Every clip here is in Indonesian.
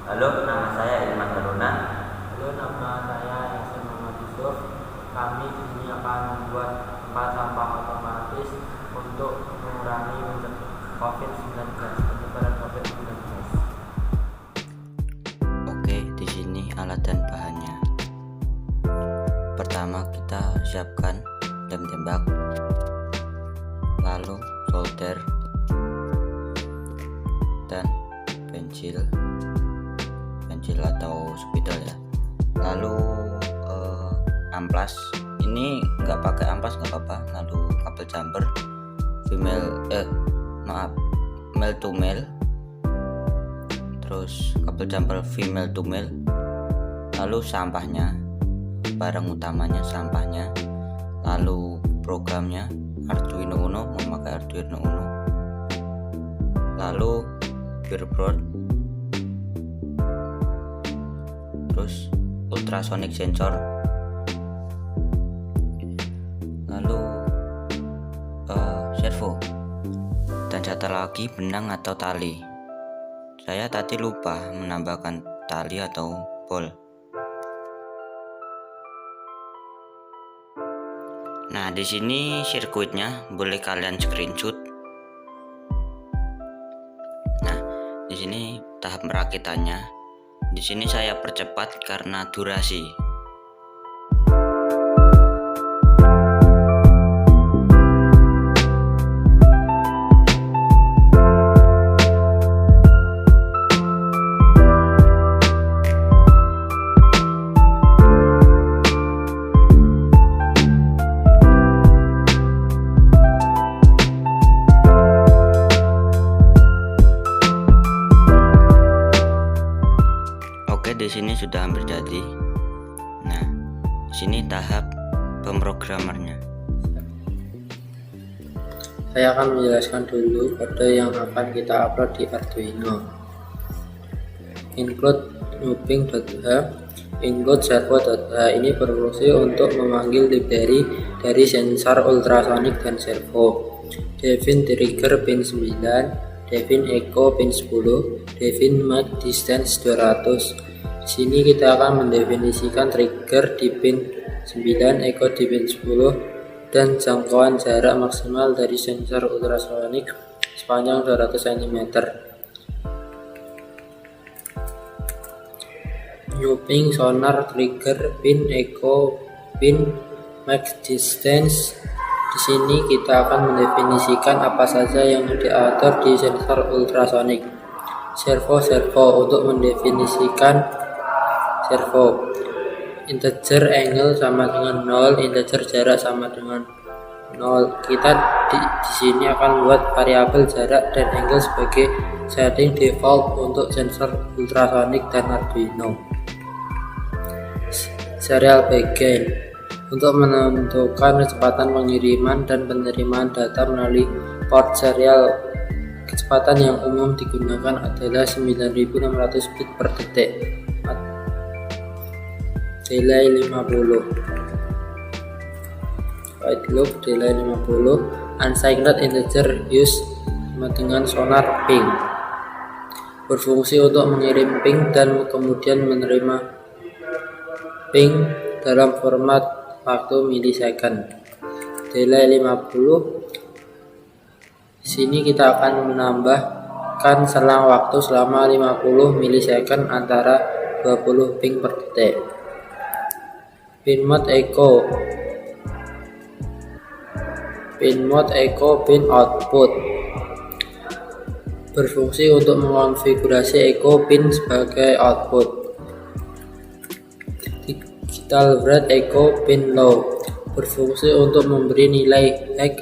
Halo, nama saya Ilman Taruna. Halo, nama saya Yasin Muhammad Yusuf. Kami di sini akan membuat tempat sampah otomatis untuk mengurangi COVID-19, penyebaran COVID-19. Oke, di sini alat dan bahannya. Pertama kita siapkan lem tembak, lalu solder dan pensil atau spidol ya. Lalu amplas, ini nggak pakai amplas nggak apa-apa. Lalu kabel jumper male to male, terus kabel jumper female to male. Lalu sampahnya, barang utamanya sampahnya, lalu programnya Arduino Uno, memakai Arduino Uno, lalu breadboard, terus ultrasonic sensor, lalu servo, dan satu lagi benang atau tali. Saya tadi lupa menambahkan tali atau bol. Nah, di sini sirkuitnya boleh kalian screenshot. Nah, di sini tahap perakitannya. Di sini saya percepat karena durasi. Oke, di sini sudah hampir jadi. Nah, di sini tahap pemrogramernya. Saya akan menjelaskan dulu kode yang akan kita upload di Arduino. Include moving.h, include servo.h. Ini berfungsi untuk memanggil library dari sensor ultrasonic dan servo. Define trigger pin 9, define echo pin 10, define max distance 200. Di sini kita akan mendefinisikan trigger di pin 9, echo di pin 10, dan jangkauan jarak maksimal dari sensor ultrasonic sepanjang 200 cm. Looping sonar trigger pin echo pin max distance. Di sini kita akan mendefinisikan apa saja yang diatur di sensor ultrasonic. Servo untuk mendefinisikan servo. Integer angle sama dengan 0, integer jarak sama dengan 0. Kita di sini akan buat variabel jarak dan angle sebagai setting default untuk sensor ultrasonic dan Arduino. Serial begin untuk menentukan kecepatan pengiriman dan penerimaan data melalui port serial. Kecepatan yang umum digunakan adalah 9600 bit per detik. Delay 50. White loop delay 50. Unsigned integer use sama dengan sonar ping. Berfungsi untuk mengirim ping dan kemudian menerima ping dalam format waktu milisecond. Delay 50. Di sini kita akan menambahkan selang waktu selama 50 milisecond antara 20 ping per detik. Pin mode echo, pin output, berfungsi untuk mengonfigurasi echo pin sebagai output. Digital write echo pin low, berfungsi untuk memberi nilai high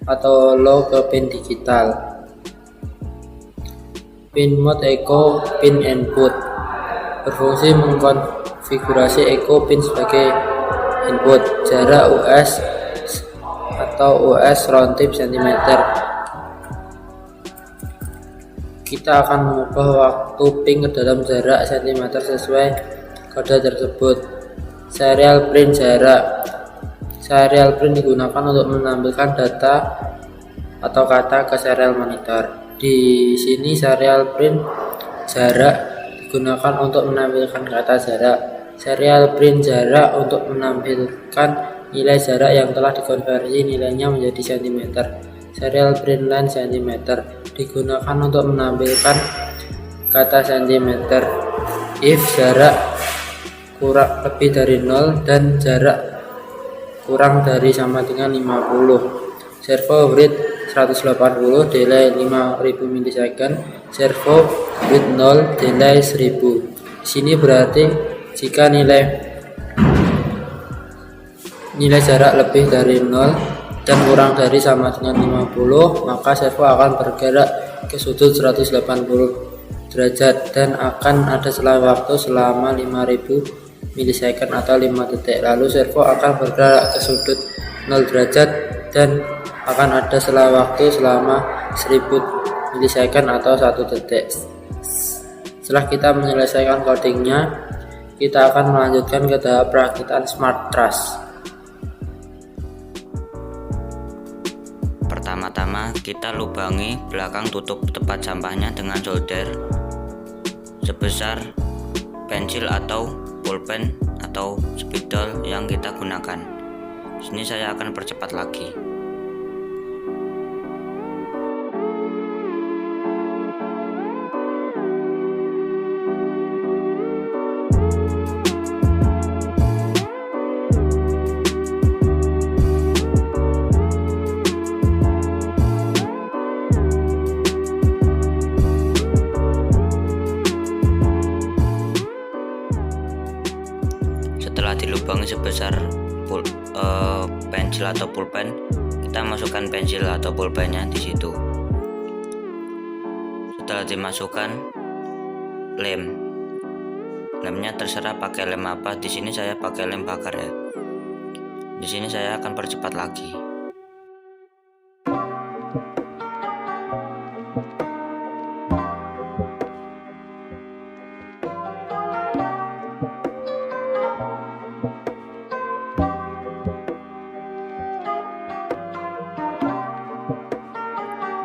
atau low ke pin digital. Pin mode echo pin input, berfungsi mengkonfigurasi echo pin sebagai input. Jarak US atau US round trip cm. Kita akan mengubah waktu ping ke dalam jarak cm sesuai kode tersebut. Serial print jarak. Serial print digunakan untuk menampilkan data atau kata ke serial monitor. Di sini serial print jarak digunakan untuk menampilkan kata jarak. Serial print jarak untuk menampilkan nilai jarak yang telah dikonversi nilainya menjadi cm. Serial print line cm digunakan untuk menampilkan kata cm if jarak kurang lebih dari 0 dan jarak kurang dari sama dengan 50. Servo read 180, delay 5000 milisecond. Servo read 0, delay 1000. Di sini berarti jika nilai jarak lebih dari 0 dan kurang dari sama dengan 50, maka servo akan bergerak ke sudut 180 derajat dan akan ada selang waktu selama 5000 milisecond atau 5 detik. Lalu servo akan bergerak ke sudut 0 derajat dan akan ada selang waktu selama 1000 milisecond atau 1 detik. Setelah kita menyelesaikan codingnya, kita akan melanjutkan ke tahap perakitan smart truss. Pertama-tama kita lubangi belakang tutup tempat sampahnya dengan solder sebesar pensil atau pulpen atau spidol yang kita gunakan. Sini saya akan percepat lagi. Setelah dilubangi sebesar pensil atau pulpen, kita masukkan pensil atau pulpennya di situ. Setelah dimasukkan lemnya terserah pakai lem apa. Di sini saya pakai lem bakar ya. Di sini saya akan percepat lagi.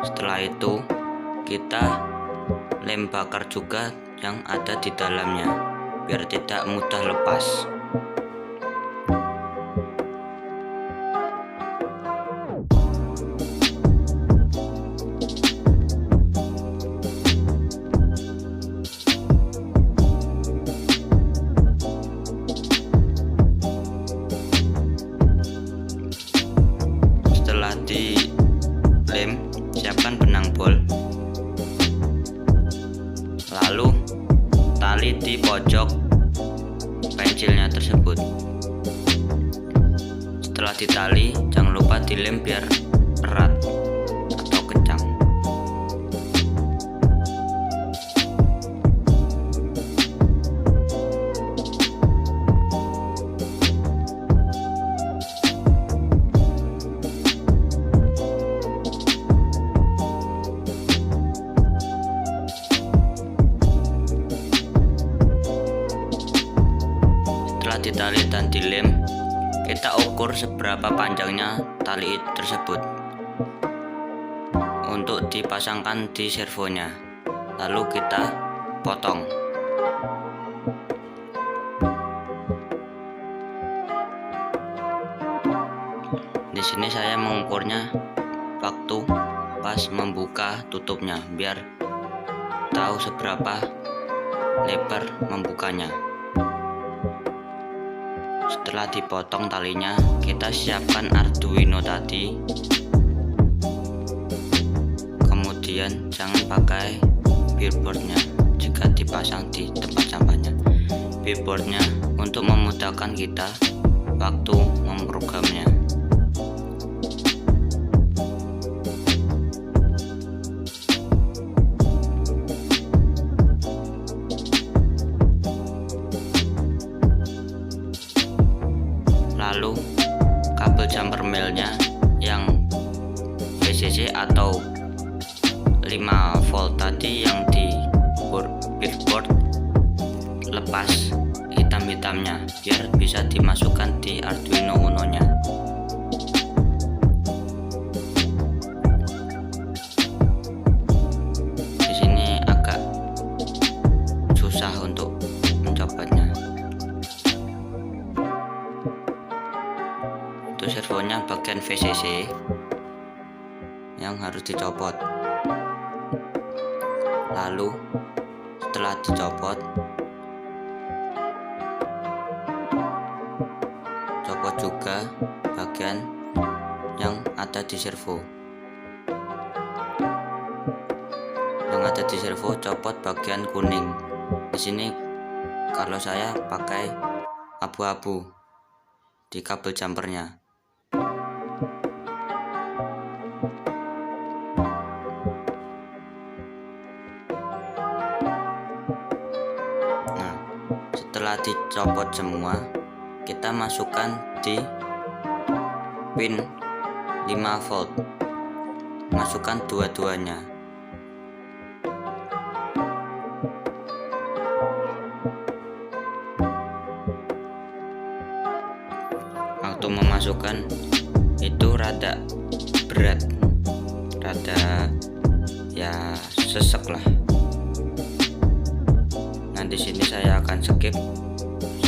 Setelah itu kita lem bakar juga yang ada di dalamnya biar tidak mudah lepas. Setelah di lem, siapkan benang bol, lalu tali di pojok pensilnya tersebut. Setelah ditali, jangan lupa dilem biar erat atau kencang. Setelah ditali dan dilem, kita ukur seberapa panjangnya tali tersebut untuk dipasangkan di servonya, lalu kita potong. Di sini saya mengukurnya waktu pas membuka tutupnya biar tahu seberapa lebar membukanya. Setelah dipotong talinya, kita siapkan Arduino tadi. Kemudian jangan pakai breadboardnya jika dipasang di tempat sampahnya. Breadboardnya untuk memudahkan kita waktu memprogramnya. Lalu kabel jumper mailnya yang VCC atau 5 volt tadi yang di breadboard lepas hitam-hitamnya biar bisa dimasukkan di Arduino Uno nya. Di sini agak susah C yang harus dicopot. Lalu setelah dicopot, copot juga bagian yang ada di servo. Yang ada di servo, copot bagian kuning. Di sini kalau saya pakai abu-abu di kabel jumpernya. Nah, setelah dicopot semua, kita masukkan di pin 5 volt. Masukkan dua-duanya. Waktu memasukkan itu rada berat, rada ya sesek lah. Nah, di sini saya akan skip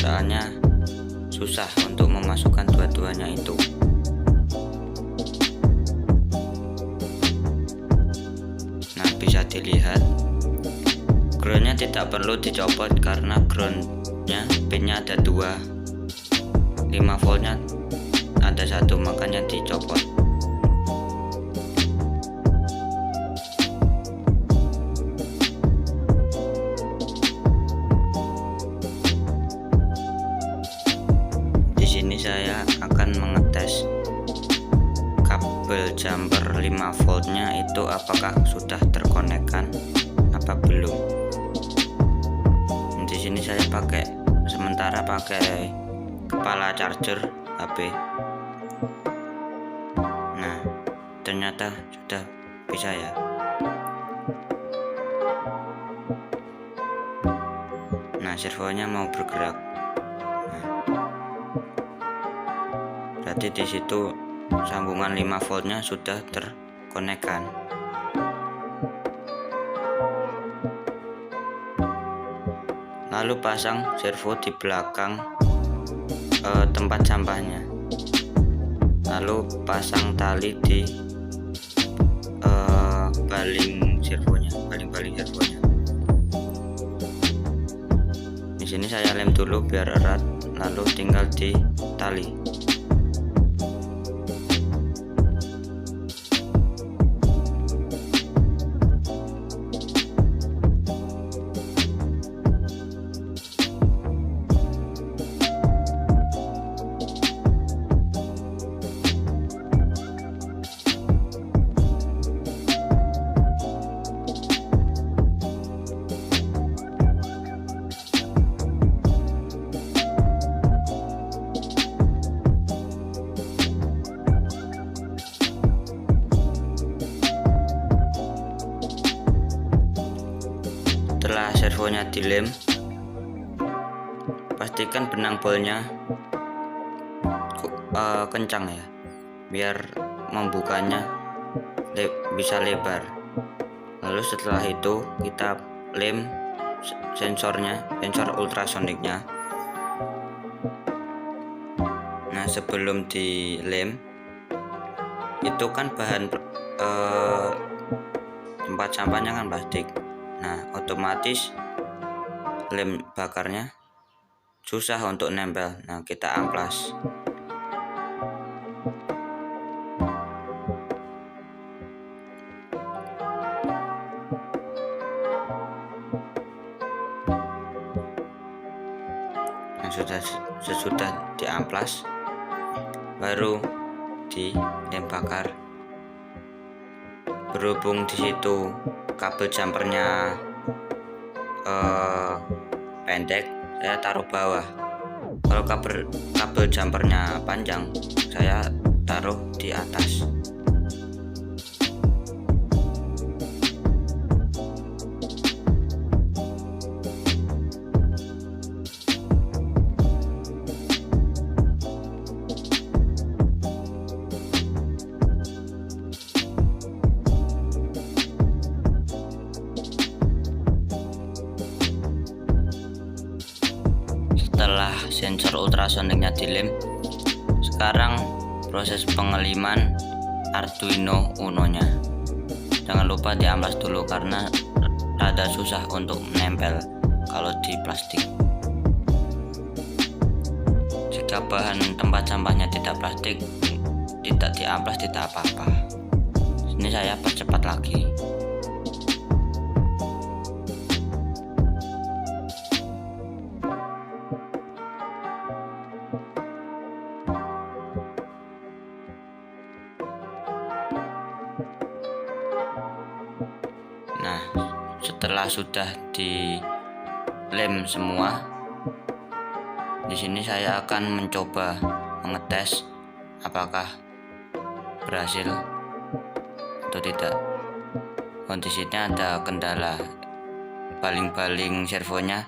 soalnya susah untuk memasukkan dua-duanya itu. Nah, bisa dilihat groundnya tidak perlu dicopot karena groundnya pinnya ada dua, 5 voltnya ada satu, makanya dicopot. Di sini saya akan mengetes kabel jumper 5 voltnya itu apakah sudah terkonekkan apa belum. Di sini saya sementara pakai kepala charger HP. Nah, ternyata sudah bisa ya. Nah, servonya mau bergerak. Nah, berarti di situ sambungan 5 voltnya sudah terkonekkan. Lalu pasang servo di belakang tempat sampahnya. Lalu pasang tali di baling servonya, baling-baling servonya. Di sini saya lem dulu biar erat, lalu tinggal di tali. Setelah servonya dilem, pastikan benang bolnya kencang ya, biar membukanya bisa lebar. Lalu setelah itu kita lem sensornya, sensor ultrasoniknya. Nah, sebelum dilem itu kan bahan tempat sampahnya kan plastik. Nah, otomatis lem bakarnya susah untuk nempel. Nah, kita amplas. Nah, sesudah diamplas baru dilem bakar. Berhubung di situ kabel jumpernya pendek, saya taruh bawah. Kalau kabel jumpernya panjang, saya taruh di atas. Setelah sensor ultrasoniknya dilem, sekarang proses pengeliman Arduino Uno-nya. Jangan lupa diamplas dulu karena rada susah untuk menempel kalau di plastik. Jika bahan tempat sampahnya tidak plastik, tidak diamplas tidak apa-apa. Ini saya percepat lagi. Nah, setelah sudah dilem semua, di sini saya akan mencoba mengetes apakah berhasil atau tidak. Kondisinya ada kendala, baling-baling servonya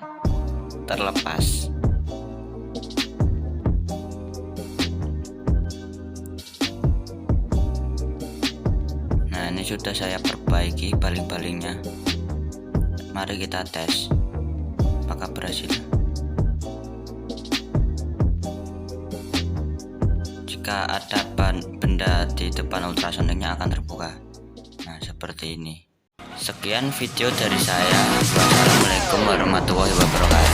terlepas. Nah, ini sudah saya perbaiki baling-balingnya. Mari kita tes apakah berhasil. Jika ada benda di depan ultrasoniknya akan terbuka. Nah, seperti ini. Sekian video dari saya. Wassalamualaikum warahmatullahi wabarakatuh.